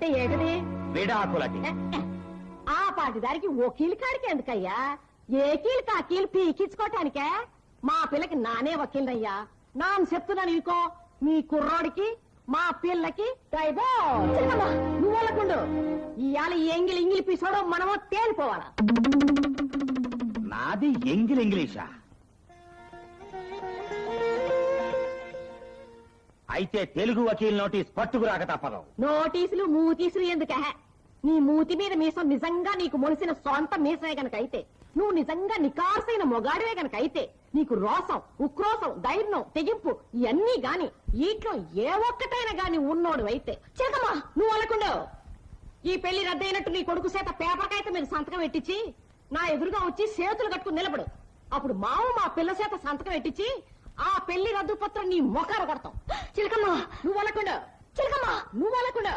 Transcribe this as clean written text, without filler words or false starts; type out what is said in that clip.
అంటే ఏంటది? విడాకులకి. ఆ పాటిదారికి వకీలు కాడికి ఎందుకయ్యా? ఏ కీలు కాకీలు పీకించుకోవటానికే? మా పిల్లకి నానే వకీలయ్యా. నాన్న చెప్తున్నాను ఇంకో, మీ కుర్రోడికి మా పిల్లకి నువ్వు వాళ్ళకుండు. ఇవాళ ఎంగిలి ఇంగిలి పీసోడో మనమో తేలిపోవాలా? నాది ఇంగ్లీషా? అయితే తెలుగు వకీల్ నోటీస్ పట్టుకురాక తప్పదు. నోటీసులు మూతీసులు ఎందుకే? నీ మూతి మీద మీసం నిజంగా నీకు మొలిసిన సొంత మీసమే గనక అయితే, నువ్వు నిజంగా నికార్సైన మొగాడివే గనక అయితే, నీకు రోసం, ఉక్రోసం, ధైర్యం, తెగింపు ఇవన్నీ గాని వీటిలో ఏ ఒక్కటైనా గాని ఉన్నోడు అయితే చేతమ్మా నువ్వు అనకుండా ఈ పెళ్లి రద్దయినట్టు నీ కొడుకు చేత పేపర్ కాగితం మీద సంతకం పెట్టించి నా ఎదురుగా వచ్చి చేతులు కట్టుకుని నిలబడు. అప్పుడు మావు మా పిల్ల చేత సంతకం పెట్టించి ఆ పెళ్లి రద్దు పత్రం నీ మొఖాలు కొడతాం. చిలకమ్మా నువ్వు అనకుండా, చిలకమ్మా నువ్వు అనకుండా.